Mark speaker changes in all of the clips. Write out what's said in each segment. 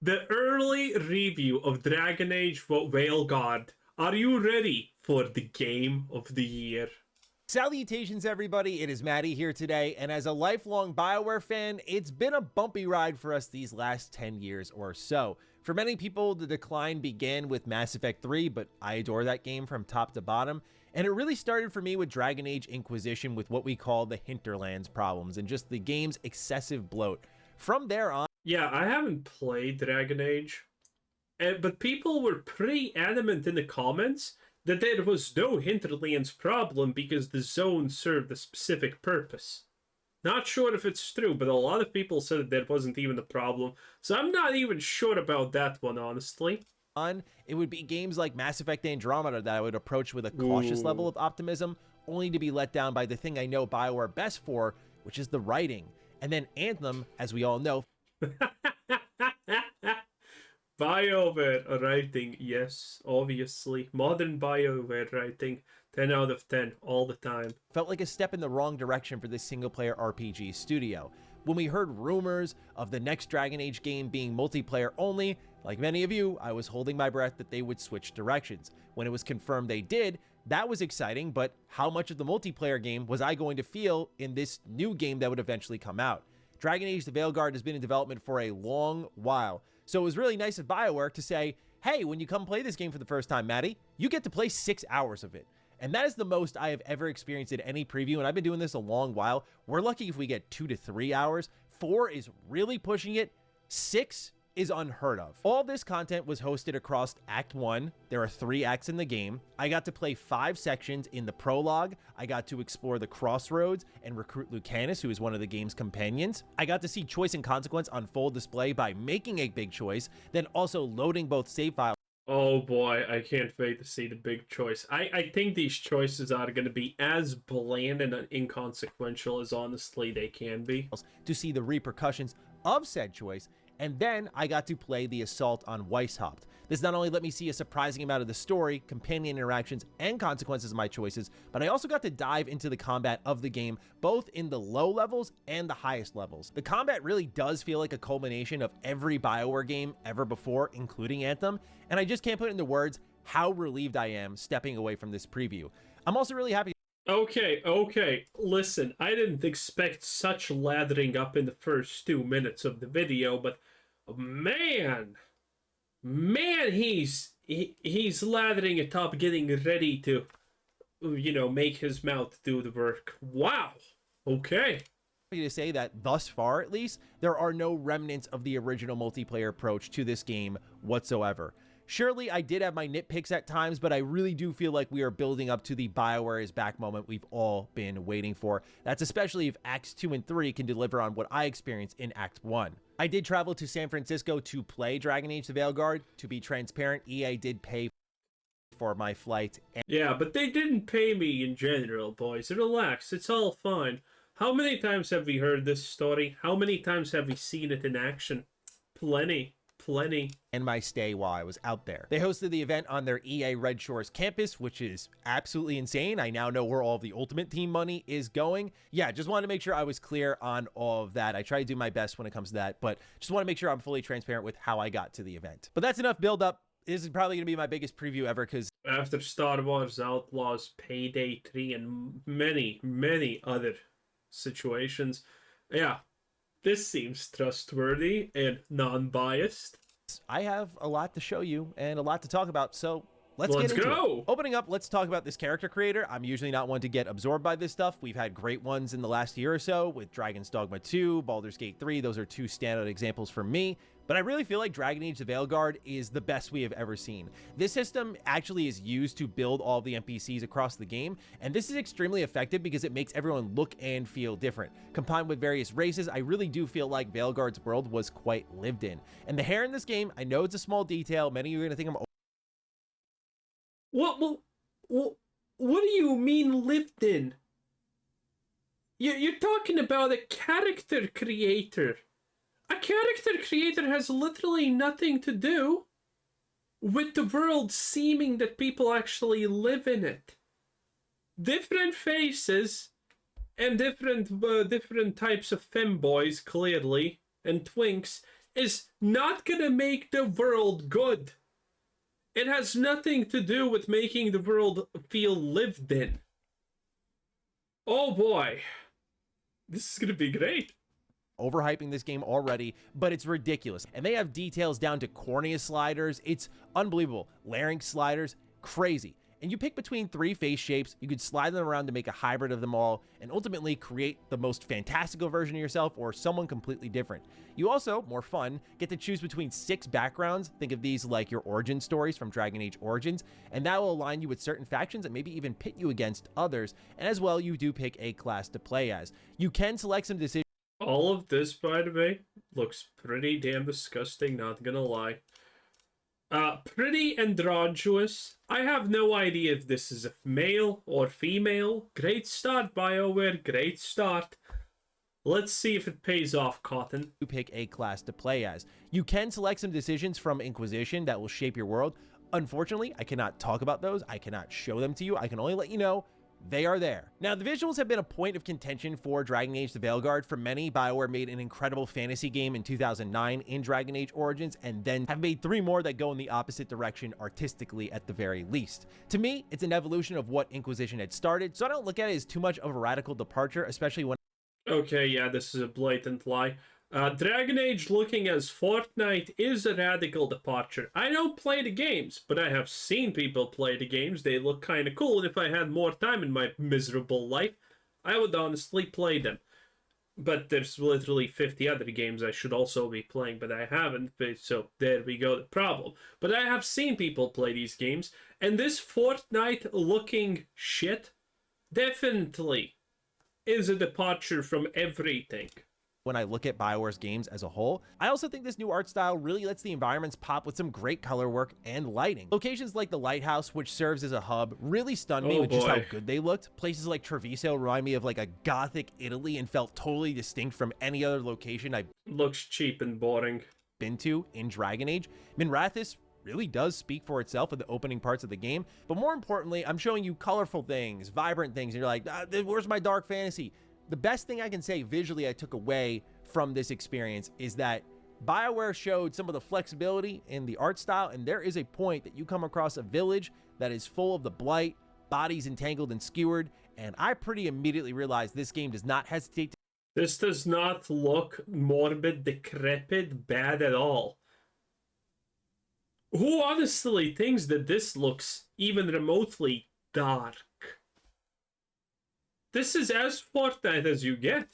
Speaker 1: the early review of Dragon Age Veilguard. Are you ready for the game of the year?
Speaker 2: Salutations, everybody. It is Maddie here today, and as a lifelong BioWare fan, it's been a bumpy ride for us these last 10 years or so. For many people, the decline began with Mass Effect 3, but I adore that game from top to bottom, and it really started for me with Dragon Age Inquisition with what we call the Hinterlands problems and just the game's excessive bloat. From there on...
Speaker 1: Yeah, I haven't played Dragon Age, but people were pretty adamant in the comments that there was no Hinterlands problem because the zone served a specific purpose. Not sure if it's true, but a lot of people said that there wasn't even a problem, so I'm not even sure about that one, honestly.
Speaker 2: It would be games like Mass Effect Andromeda that I would approach with a cautious level of optimism, only to be let down by the thing I know BioWare best for, which is the writing. And then Anthem, as we all know...
Speaker 1: BioWare writing, yes, obviously. Modern BioWare writing, 10 out of 10, all the time.
Speaker 2: Felt like a step in the wrong direction for this single-player RPG studio. When we heard rumors of the next Dragon Age game being multiplayer only, like many of you, I was holding my breath that they would switch directions. When it was confirmed they did, that was exciting, but how much of the multiplayer game was I going to feel in this new game that would eventually come out? Dragon Age: The Veilguard has been in development for a long while, so it was really nice of BioWare to say, hey, when you come play this game for the first time, Maddie, you get to play 6 hours of it. And that is the most I have ever experienced in any preview, and I've been doing this a long while. We're lucky if we get 2 to 3 hours. 4 is really pushing it. 6 is unheard of. All this content was hosted across Act 1. There are 3 acts in the game. I got to play 5 sections in the prologue. I got to explore the crossroads and recruit Lucanus, who is one of the game's companions. I got to see choice and consequence on full display by making a big choice, then also loading both save files.
Speaker 1: Oh boy, I can't wait to see the big choice. I think these choices are going to be as bland and inconsequential as honestly they can be.
Speaker 2: To see the repercussions of said choice, and then I got to play the assault on Weishaupt. This not only let me see a surprising amount of the story, companion interactions, and consequences of my choices, but I also got to dive into the combat of the game, both in the low levels and the highest levels. The combat really does feel like a culmination of every BioWare game ever before, including Anthem, and I just can't put into words how relieved I am stepping away from this preview. I'm also really happy.
Speaker 1: Okay, listen, I didn't expect such lathering up in the first 2 minutes of the video, but man, he's lathering it up, getting ready to, make his mouth do the work. Wow, okay.
Speaker 2: To say that thus far, at least, there are no remnants of the original multiplayer approach to this game whatsoever. Surely I did have my nitpicks at times, but I really do feel like we are building up to the BioWare is back moment we've all been waiting for. That's especially if Acts 2 and 3 can deliver on what I experienced in Act 1. I did travel to San Francisco to play Dragon Age: The Veilguard. To be transparent, EA did pay for my flight.
Speaker 1: Yeah, but they didn't pay me in general, boys. Relax, it's all fine. How many times have we heard this story? How many times have we seen it in action? Plenty.
Speaker 2: And my stay while I was out there. They hosted the event on their EA Red Shores campus, which is absolutely insane. I now know where all of the Ultimate Team money is going. Yeah, just wanted to make sure I was clear on all of that. I try to do my best when it comes to that, but just want to make sure I'm fully transparent with how I got to the event. But that's enough build up. This is probably going to be my biggest preview ever because
Speaker 1: after Star Wars Outlaws, Payday 3, and many other situations, yeah, this seems trustworthy and non-biased.
Speaker 2: I have a lot to show you and a lot to talk about, so let's get into
Speaker 1: go.
Speaker 2: It. Opening up, let's talk about this character creator. I'm usually not one to get absorbed by this stuff. We've had great ones in the last year or so with Dragon's Dogma 2, Baldur's Gate 3. Those are 2 standout examples for me. But I really feel like Dragon Age: The Veilguard is the best we have ever seen. This system actually is used to build all the NPCs across the game, and this is extremely effective because it makes everyone look and feel different. Combined with various races, I really do feel like Veilguard's world was quite lived in. And the hair in this game, I know it's a small detail. Many of you are going to think I'm...
Speaker 1: What do you mean lived in? You're talking about a character creator. A character creator has literally nothing to do with the world seeming that people actually live in it. Different faces and different types of femboys, clearly, and twinks, is not gonna make the world good. It has nothing to do with making the world feel lived in. Oh boy. This is gonna be great.
Speaker 2: Overhyping this game already, but it's ridiculous. And they have details down to cornea sliders. It's unbelievable. Larynx sliders, crazy. And you pick between 3 face shapes. You could slide them around to make a hybrid of them all and ultimately create the most fantastical version of yourself or someone completely different. You also, more fun, get to choose between 6 backgrounds. Think of these like your origin stories from Dragon Age Origins, and that will align you with certain factions and maybe even pit you against others. And as well, you do pick a class to play as. You can select some decisions.
Speaker 1: All of this, by the way, looks pretty damn disgusting, not gonna lie. Pretty androgynous. I have no idea if this is a male or female. Great start, BioWare, great start. Let's see if it pays off, Cotton.
Speaker 2: You pick a class to play as. You can select some decisions from Inquisition that will shape your world. Unfortunately, I cannot talk about those. I cannot show them to you. I can only let you know they are there. Now, the visuals have been a point of contention for Dragon Age the Veilguard. For many, BioWare made an incredible fantasy game in 2009 in Dragon Age Origins, and then have made 3 more that go in the opposite direction artistically at the very least. To me, it's an evolution of what Inquisition had started, so I don't look at it as too much of a radical departure, especially when...
Speaker 1: Okay, yeah, this is a blatant lie. Dragon Age looking as Fortnite is a radical departure. I don't play the games, but I have seen people play the games. They look kind of cool, and if I had more time in my miserable life, I would honestly play them. But there's literally 50 other games I should also be playing, but I haven't, so there we go, the problem. But I have seen people play these games, and this Fortnite-looking shit definitely is a departure from everything.
Speaker 2: When I look at BioWare's games as a whole, I also think this new art style really lets the environments pop with some great color work and lighting. Locations like the lighthouse, which serves as a hub, really stunned me with just how good they looked. Places like Treviso remind me of like a gothic Italy and felt totally distinct from any other location I've
Speaker 1: looks cheap and boring
Speaker 2: been to in Dragon Age. Minrathous really does speak for itself in the opening parts of the game, but more importantly, I'm showing you colorful things, vibrant things, and you're like, where's my dark fantasy? The best thing I can say visually I took away from this experience is that BioWare showed some of the flexibility in the art style, and there is a point that you come across a village that is full of the blight, bodies entangled and skewered, and I pretty immediately realized this game does not hesitate to...
Speaker 1: This does not look morbid, decrepit, bad at all. Who honestly thinks that this looks even remotely dark? This is as Fortnite as you get.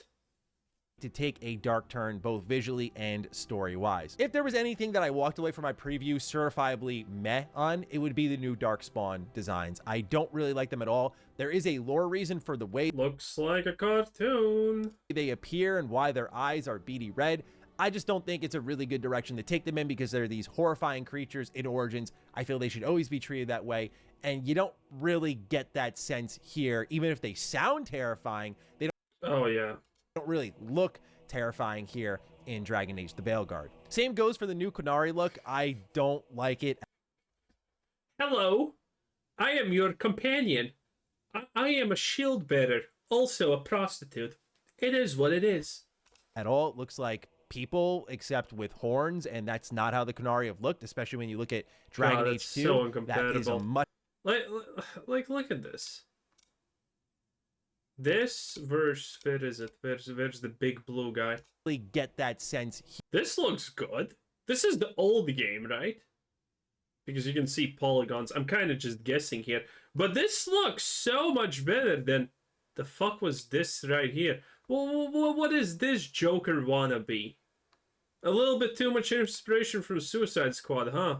Speaker 2: To take a dark turn both visually and story-wise. If there was anything that I walked away from my preview certifiably meh on, it would be the new Darkspawn designs. I don't really like them at all. There is a lore reason for the way
Speaker 1: looks like a cartoon
Speaker 2: they appear and why their eyes are beady red. I just don't think it's a really good direction to take them in because they're these horrifying creatures in Origins. I feel they should always be treated that way, and you don't really get that sense here. Even if they sound terrifying, they don't really look terrifying here in Dragon Age the Veilguard. Same goes for the new Qunari look. I don't like it.
Speaker 1: Hello, I am your companion. I am a shield bearer, also a prostitute. It is what it is.
Speaker 2: At all, it looks like people except with horns, and that's not how the Qunari have looked, especially when you look at Dragon Age 2.
Speaker 1: So incompatible.
Speaker 2: That is a much...
Speaker 1: Like, look at this. This verse, where is it? Where's the big blue guy?
Speaker 2: Get that sense.
Speaker 1: This looks good. This is the old game, right? Because you can see polygons. I'm kind of just guessing here. But this looks so much better than... The fuck was this right here? Well, what is this Joker wannabe? A little bit too much inspiration from Suicide Squad, huh?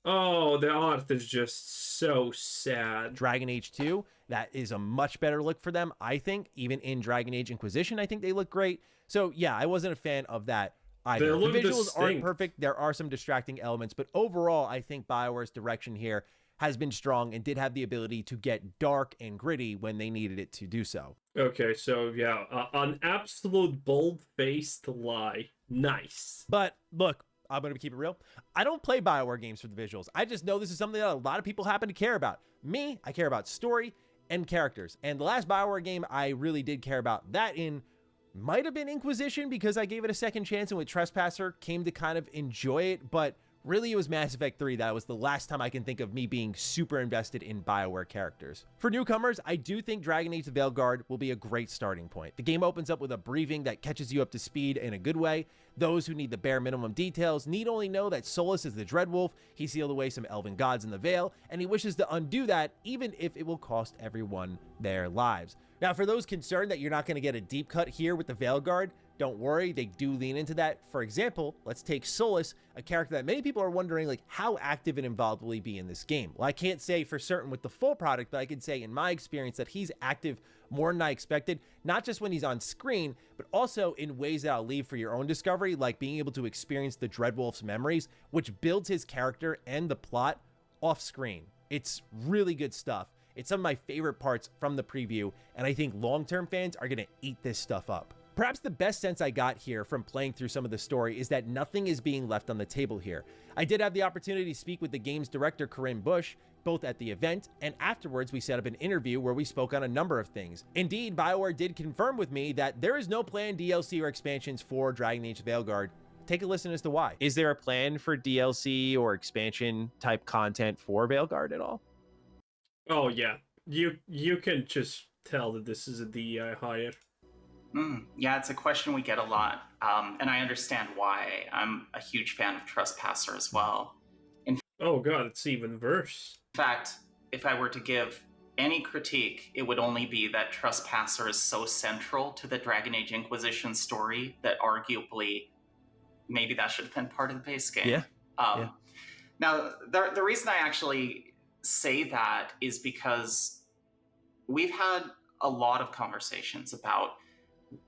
Speaker 1: Oh, the art is just so sad.
Speaker 2: Dragon Age 2, that is a much better look for them, I think. Even in Dragon Age Inquisition, I think they look great. So, yeah, I wasn't a fan of that either. The visuals aren't perfect. There are some distracting elements. But overall, I think BioWare's direction here has been strong and did have the ability to get dark and gritty when they needed it to do so.
Speaker 1: Okay, so, yeah, an absolute bold-faced lie. Nice.
Speaker 2: But, look, I'm going to keep it real. I don't play BioWare games for the visuals. I just know this is something that a lot of people happen to care about. Me, I care about story and characters. And the last BioWare game I really did care about that in might have been Inquisition because I gave it a second chance and with Trespasser came to kind of enjoy it, but really it was Mass Effect 3 that was the last time I can think of me being super invested in BioWare characters. For newcomers, I do think Dragon Age: The Veilguard will be a great starting point. The game opens up with a briefing that catches you up to speed in a good way. Those who need the bare minimum details need only know that Solus is the Dreadwolf, he sealed away some elven gods in the Veil, and he wishes to undo that even if it will cost everyone their lives. Now, for those concerned that you're not going to get a deep cut here with the Veilguard, don't worry, they do lean into that. For example, let's take Solus, a character that many people are wondering, like, how active and involved will he be in this game? Well, I can't say for certain with the full product, but I can say in my experience that he's active more than I expected, not just when he's on screen, but also in ways that I'll leave for your own discovery, like being able to experience the Dreadwolf's memories, which builds his character and the plot off screen. It's really good stuff. It's some of my favorite parts from the preview, and I think long-term fans are going to eat this stuff up. Perhaps the best sense I got here from playing through some of the story is that nothing is being left on the table here. I did have the opportunity to speak with the game's director, Corinne Bush, both at the event, and afterwards we set up an interview where we spoke on a number of things. Indeed, BioWare did confirm with me that there is no planned DLC or expansions for Dragon Age: Veilguard. Take a listen as to why.
Speaker 3: Is there a plan for DLC or expansion type content for Veilguard at all?
Speaker 1: Oh yeah, you can just tell that this is a DEI hire.
Speaker 4: Yeah, it's a question we get a lot, and I understand why. I'm a huge fan of Trespasser as well.
Speaker 1: Oh god, it's even worse.
Speaker 4: In fact, if I were to give any critique, it would only be that Trespasser is so central to the Dragon Age Inquisition story that arguably maybe that should have been part of the base game.
Speaker 3: Yeah.
Speaker 4: Now, the reason I actually say that is because we've had a lot of conversations about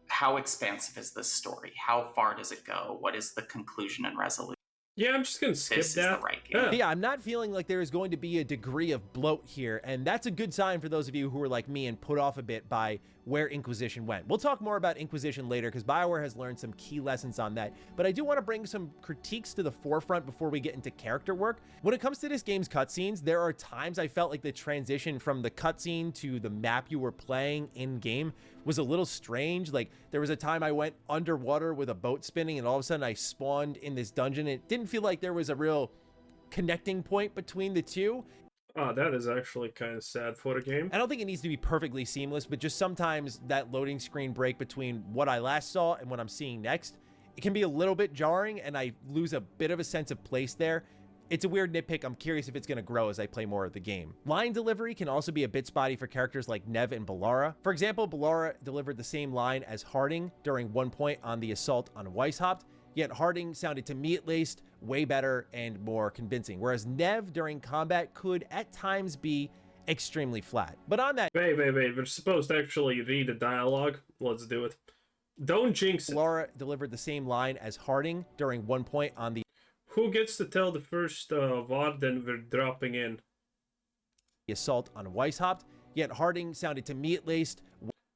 Speaker 4: how expansive is this story? How far does it go? What is the conclusion and resolution?
Speaker 1: Yeah, I'm just gonna skip
Speaker 4: This
Speaker 1: that.
Speaker 4: is the right game.
Speaker 2: Yeah, I'm not feeling like there is going to be a degree of bloat here, and that's a good sign for those of you who are like me and put off a bit by where Inquisition went. We'll talk more about Inquisition later because BioWare has learned some key lessons on that, but I do want to bring some critiques to the forefront before we get into character work. When it comes to this game's cutscenes, there are times I felt like the transition from the cutscene to the map you were playing in-game was a little strange. Like, there was a time I went underwater with a boat spinning and all of a sudden I spawned in this dungeon. It didn't feel like there was a real connecting point between the two.
Speaker 1: Oh, that is actually kind of sad for a game.
Speaker 2: I don't think it needs to be perfectly seamless, but just sometimes that loading screen break between what I last saw and what I'm seeing next, it can be a little bit jarring and I lose a bit of a sense of place there. It's a weird nitpick. I'm curious if it's going to grow as I play more of the game. Line delivery can also be a bit spotty for characters like Nev and Bellara. For example, Bellara delivered the same line as Harding during one point on the assault on Weishaupt, yet Harding sounded to me at least way better and more convincing, whereas Nev during combat could at times be extremely flat. But on that,
Speaker 1: Wait, we're supposed to actually read the dialogue. Let's do it. Don't jinx it.
Speaker 2: Bellara delivered the same line as Harding during one point on the
Speaker 1: Who gets to tell the first Varden we're dropping in?
Speaker 2: assault on Weishaupt, yet Harding sounded to me at least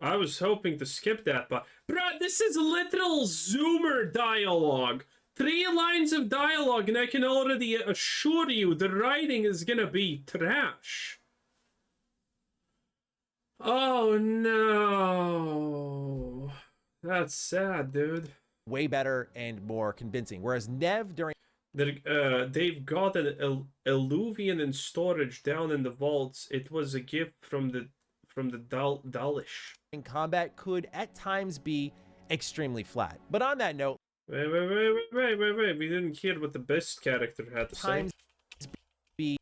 Speaker 1: I was hoping to skip that, but bruh, this is literal Zoomer dialogue. 3 lines of dialogue, and I can already assure you the writing is gonna be trash. Oh no. That's sad, dude.
Speaker 2: way better and more convincing, whereas Nev during
Speaker 1: They've got an Eluvian in storage down in the vaults. It was a gift from the Dalish.
Speaker 2: combat could at times be extremely flat. But on that note,
Speaker 1: Wait. We didn't hear what the best character had to say.
Speaker 2: times be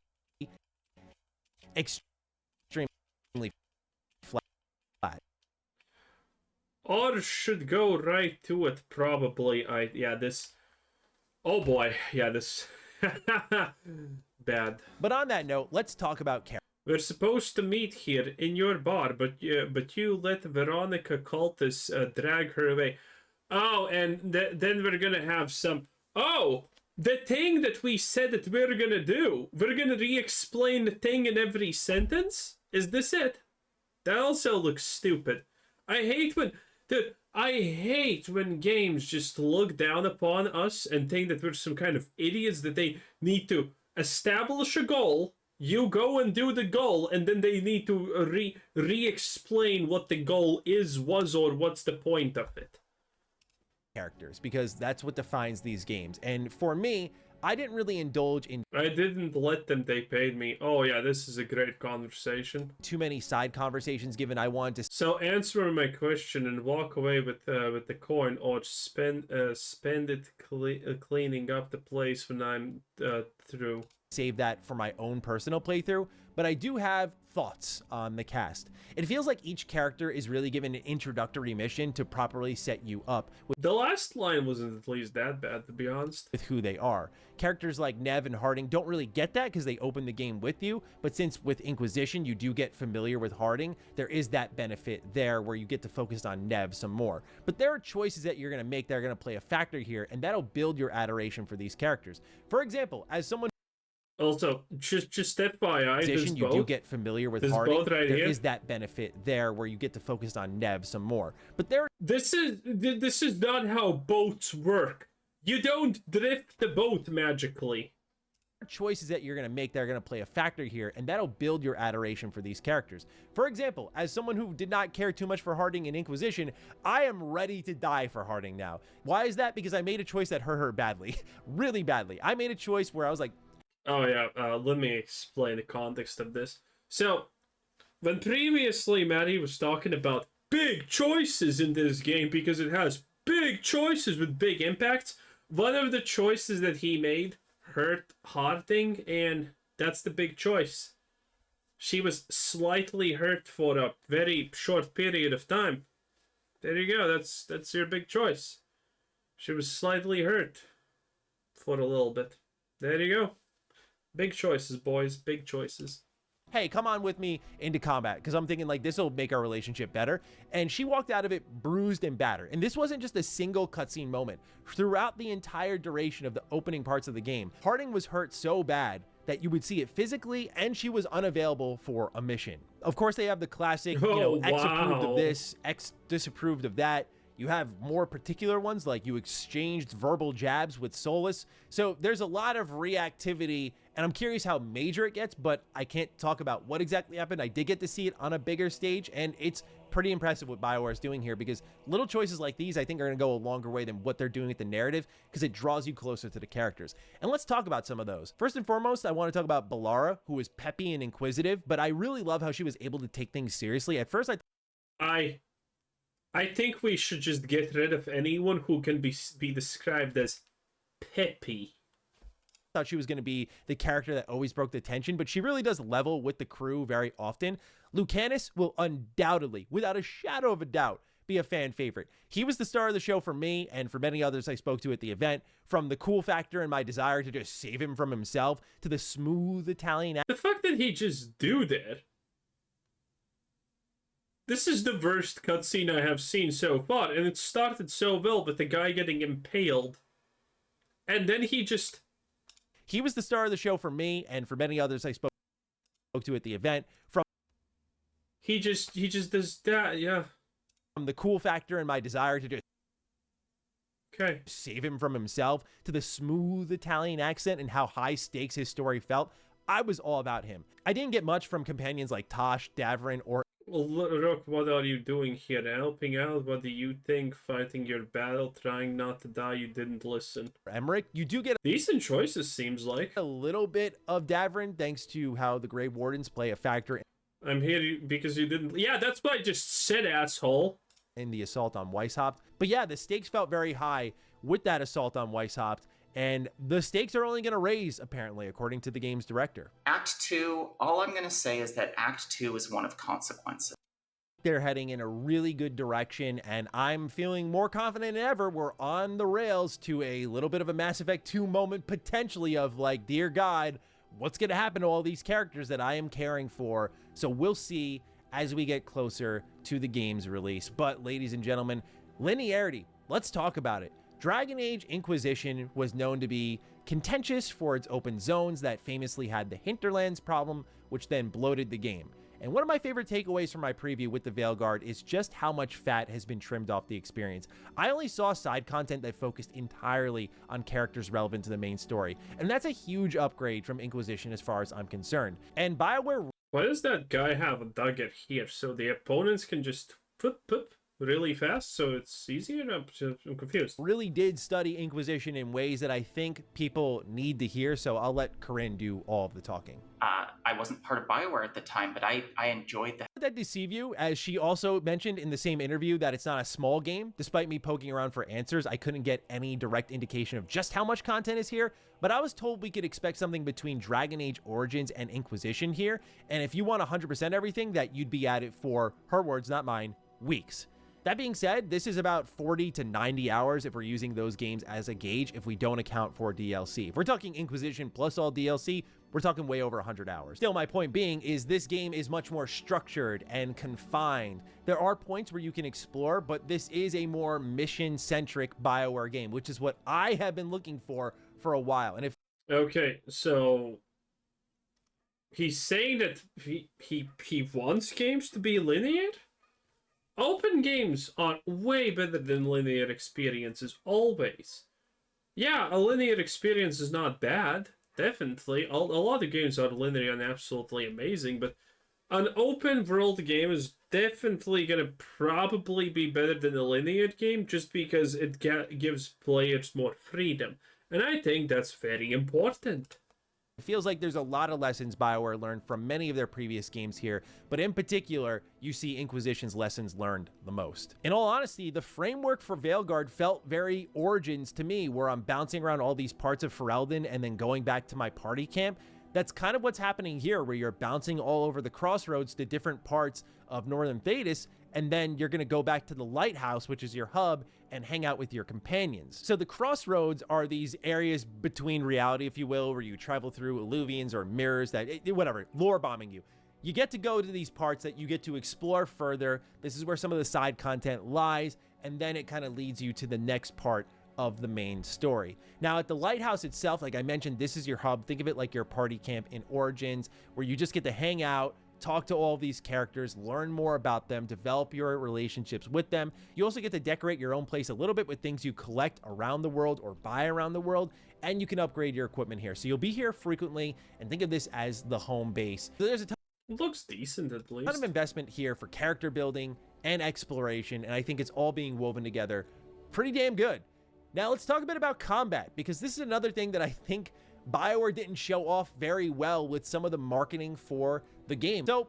Speaker 2: extremely flat.
Speaker 1: Or should go right to it, probably. Oh boy, this... Bad.
Speaker 2: But on that note, let's talk about character.
Speaker 1: We're supposed to meet here in your bar, but you let Veronica Cultus drag her away. Oh, and then we're gonna have some... Oh! The thing that we said that we're gonna do! We're gonna re-explain the thing in every sentence? Is this it? That also looks stupid. I hate when games just look down upon us and think that we're some kind of idiots, that they need to establish a goal, you go and do the goal, and then they need to re-explain what the goal was, or what's the point of it.
Speaker 2: Characters, because that's what defines these games. And for me, I didn't really indulge in
Speaker 1: I didn't let them, they paid me. Oh yeah, this is a great conversation.
Speaker 2: too many side conversations, given I wanted to
Speaker 1: So answer my question and walk away with the coin, or spend it cleaning up the place when I'm through.
Speaker 2: save that for my own personal playthrough, but I do have thoughts on the cast. It feels like each character is really given an introductory mission to properly set you up
Speaker 1: The last line wasn't at least that bad, to be honest.
Speaker 2: with who they are. Characters like Nev and Harding don't really get that because they open the game with you, but since with Inquisition you do get familiar with Harding, there is that benefit there where you get to focus on Nev some more. But there are choices that you're going to make that are going to play a factor here, and that'll build your adoration for these characters. For example, as someone
Speaker 1: Also, just FYI, there's
Speaker 2: you
Speaker 1: both.
Speaker 2: do get familiar with
Speaker 1: There's
Speaker 2: Harding.
Speaker 1: both right
Speaker 2: There
Speaker 1: here.
Speaker 2: is that benefit there where you get to focus on Nev some more. But there
Speaker 1: This is not how boats work. You don't drift the boat magically.
Speaker 2: are choices that you're going to make that are going to play a factor here, and that'll build your adoration for these characters. For example, as someone who did not care too much for Harding in Inquisition, I am ready to die for Harding now. Why is that? Because I made a choice that hurt her badly. Really badly. I made a choice where I was like,
Speaker 1: Oh yeah, let me explain the context of this. So, when previously Maddie was talking about big choices in this game because it has big choices with big impacts, one of the choices that he made hurt Harding, and that's the big choice. She was slightly hurt for a very short period of time. There you go, that's your big choice. She was slightly hurt for a little bit. There you go. Big choices, boys. Big choices.
Speaker 2: hey, come on with me into combat, because I'm thinking like this will make our relationship better. And she walked out of it bruised and battered. And this wasn't just a single cutscene moment. Throughout the entire duration of the opening parts of the game, Harding was hurt so bad that you would see it physically, and she was unavailable for a mission. Of course, they have the classic,
Speaker 1: Oh,
Speaker 2: X approved
Speaker 1: wow.
Speaker 2: of this, X disapproved of that. You have more particular ones, like you exchanged verbal jabs with Solus. So there's a lot of reactivity, and I'm curious how major it gets, but I can't talk about what exactly happened. I did get to see it on a bigger stage, and it's pretty impressive what BioWare is doing here, because little choices like these, I think, are going to go a longer way than what they're doing with the narrative, because it draws you closer to the characters. And let's talk about some of those. First and foremost, I want to talk about Balara, who is peppy and inquisitive, but I really love how she was able to take things seriously. At first,
Speaker 1: I think we should just get rid of anyone who can be described as peppy.
Speaker 2: thought she was going to be the character that always broke the tension, but she really does level with the crew very often. Lucanus will undoubtedly, without a shadow of a doubt, be a fan favorite. He was the star of the show for me and for many others I spoke to at the event, from the cool factor and my desire to just save him from himself to the smooth Italian
Speaker 1: The fact that he just do that. This is the worst cutscene I have seen so far, and it started so well with the guy getting impaled. And then he just...
Speaker 2: He was the star of the show for me and for many others I spoke to at the event, from
Speaker 1: He just does that, yeah.
Speaker 2: the cool factor and my desire to just
Speaker 1: Okay.
Speaker 2: save him from himself to the smooth Italian accent and how high stakes his story felt. I was all about him. I didn't get much from companions like Tosh, Davrin, or
Speaker 1: Well, Rook, what are you doing here? Helping out? What do you think? Fighting your battle, trying not to die, you didn't listen.
Speaker 2: Emmerich. You do get
Speaker 1: Decent choices, seems like.
Speaker 2: a little bit of Davrin thanks to how the Grey Wardens play a factor
Speaker 1: I'm here because you didn't... Yeah, that's what I just said, asshole.
Speaker 2: in the assault on Weishaupt. But yeah, the stakes felt very high with that assault on Weishaupt, and the stakes are only going to raise, apparently, according to the game's director.
Speaker 4: Act 2, all I'm going to say is that Act 2 is one of consequences.
Speaker 2: They're heading in a really good direction, and I'm feeling more confident than ever. We're on the rails to a little bit of a Mass Effect 2 moment, potentially, of like, dear God, what's going to happen to all these characters that I am caring for? So we'll see as we get closer to the game's release. But ladies and gentlemen, linearity, let's talk about it. Dragon Age Inquisition was known to be contentious for its open zones that famously had the hinterlands problem, which then bloated the game. And one of my favorite takeaways from my preview with the Veilguard is just how much fat has been trimmed off the experience. I only saw side content that focused entirely on characters relevant to the main story, and that's a huge upgrade from Inquisition as far as I'm concerned. And BioWare...
Speaker 1: Why does that guy have a dagger here? So the opponents can just put really fast, so it's easier? I'm confused.
Speaker 2: really did study Inquisition in ways that I think people need to hear, so I'll let Corinne do all of the talking.
Speaker 4: I wasn't part of BioWare at the time, but I enjoyed that.
Speaker 2: Did that deceive you? As she also mentioned in the same interview that it's not a small game. Despite me poking around for answers, I couldn't get any direct indication of just how much content is here, but I was told we could expect something between Dragon Age Origins and Inquisition here, and if you want 100% everything, that you'd be at it for, her words, not mine, weeks. That being said, this is about 40 to 90 hours if we're using those games as a gauge if we don't account for DLC. If we're talking Inquisition plus all DLC, we're talking way over 100 hours. Still, my point being is this game is much more structured and confined. There are points where you can explore, but this is a more mission-centric BioWare game, which is what I have been looking for a while. And if...
Speaker 1: Okay, so he's saying that he wants games to be linear? Open games are way better than linear experiences, always. Yeah, a linear experience is not bad, definitely. A lot of games are linear and absolutely amazing, but an open world game is definitely going to probably be better than a linear game just because it gives players more freedom. And I think that's very important.
Speaker 2: it feels like there's a lot of lessons BioWare learned from many of their previous games here, but in particular, you see Inquisition's lessons learned the most. In all honesty, the framework for Veilguard felt very Origins to me, where I'm bouncing around all these parts of Ferelden and then going back to my party camp. That's kind of what's happening here, where you're bouncing all over the crossroads to different parts of Northern Thedas, and then you're going to go back to the lighthouse, which is your hub, and hang out with your companions. So the crossroads are these areas between reality, if you will, where you travel through illuvians or mirrors that, whatever, lore bombing you. You get to go to these parts that you get to explore further. This is where some of the side content lies, and then it kind of leads you to the next part of the main story. Now at the lighthouse itself, like I mentioned, this is your hub. Think of it like your party camp in Origins, where you just get to hang out, talk to all of these characters, learn more about them, develop your relationships with them. You also get to decorate your own place a little bit with things you collect around the world or buy around the world, and you can upgrade your equipment here. So you'll be here frequently, and think of this as the home base. So there's a ton
Speaker 1: Looks decent at least.
Speaker 2: of investment here for character building and exploration, and I think it's all being woven together pretty damn good. Now let's talk a bit about combat, because this is another thing that I think BioWare didn't show off very well with some of the marketing for the game. So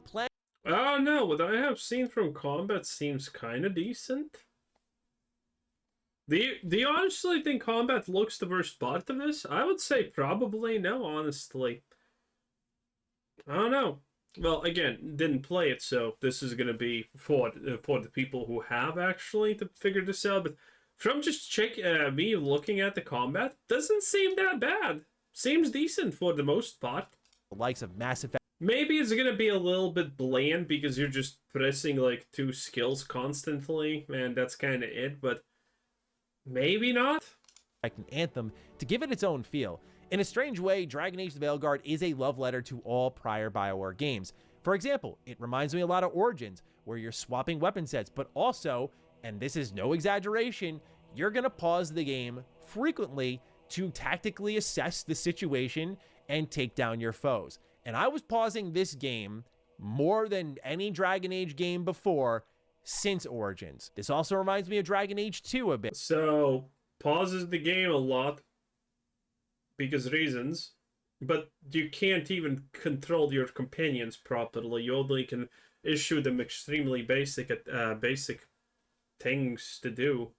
Speaker 1: Oh no, what I have seen from combat seems kind of decent. Do you honestly think combat looks the worst part of this? I would say probably no, honestly. I don't know. Well, again, didn't play it, so this is going to be for the people who have actually to figure this out, but from just me looking at the combat, doesn't seem that bad. Seems decent for the most part.
Speaker 2: the likes of Mass Effect
Speaker 1: Maybe it's gonna be a little bit bland because you're just pressing like 2 skills constantly, and that's kind of it, but maybe not.
Speaker 2: and Anthem to give it its own feel. In a strange way, Dragon Age: The Veilguard is a love letter to all prior BioWare games. For example, it reminds me a lot of Origins, where you're swapping weapon sets, but also, and this is no exaggeration, you're gonna pause the game frequently to tactically assess the situation and take down your foes. And I was pausing this game more than any Dragon Age game before since Origins. This also reminds me of Dragon Age 2 a bit.
Speaker 1: So, pauses the game a lot because reasons, but you can't even control your companions properly. You only can issue them extremely basic things to do.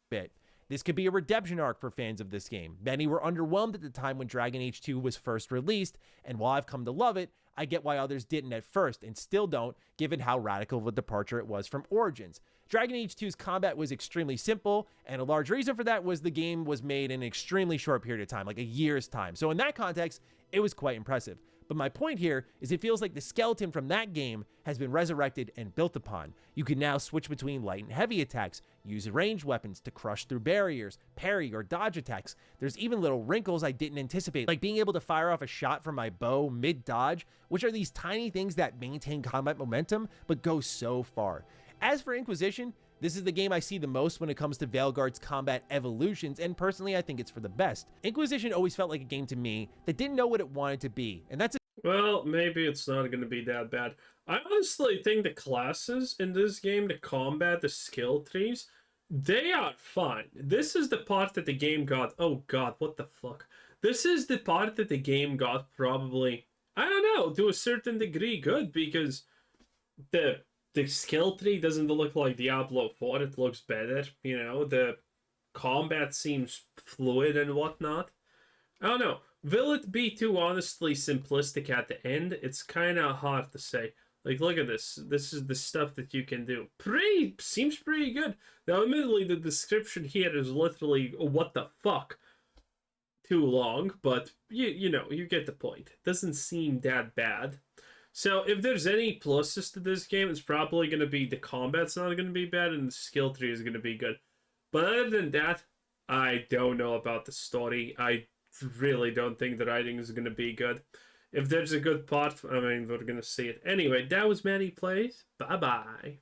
Speaker 2: Bit. This could be a redemption arc for fans of this game. Many were underwhelmed at the time when Dragon Age 2 was first released, and while I've come to love it, I get why others didn't at first, and still don't, given how radical of a departure it was from Origins. Dragon Age 2's combat was extremely simple, and a large reason for that was the game was made in an extremely short period of time, like a year's time. So in that context, it was quite impressive. But my point here is it feels like the skeleton from that game has been resurrected and built upon. You can now switch between light and heavy attacks, use ranged weapons to crush through barriers, parry or dodge attacks. There's even little wrinkles I didn't anticipate, like being able to fire off a shot from my bow mid-dodge, which are these tiny things that maintain combat momentum but go so far. As for Inquisition, this is the game I see the most when it comes to Veilguard's combat evolutions, and personally I think it's for the best. Inquisition always felt like a game to me that didn't know what it wanted to be, and that's
Speaker 1: Well, maybe it's not going to be that bad. I honestly think the classes in this game, the combat, the skill trees, they are fine. This is the part that the game got, oh god, what the fuck? This is the part that the game got probably, I don't know, to a certain degree good, because the skill tree doesn't look like Diablo 4, it looks better, you know, the combat seems fluid and whatnot. I don't know. Will it be too honestly simplistic at the end? It's kind of hard to say. Like, look at this. This is the stuff that you can do. Seems pretty good. Now, admittedly, the description here is literally, what the fuck? Too long, but you know, you get the point. It doesn't seem that bad. So, if there's any pluses to this game, it's probably going to be the combat's not going to be bad, and the skill tree is going to be good. But other than that, I don't know about the story. I really don't think the writing is going to be good. If there's a good part, I mean, we're going to see it. Anyway, that was Manny Plays. Bye-bye.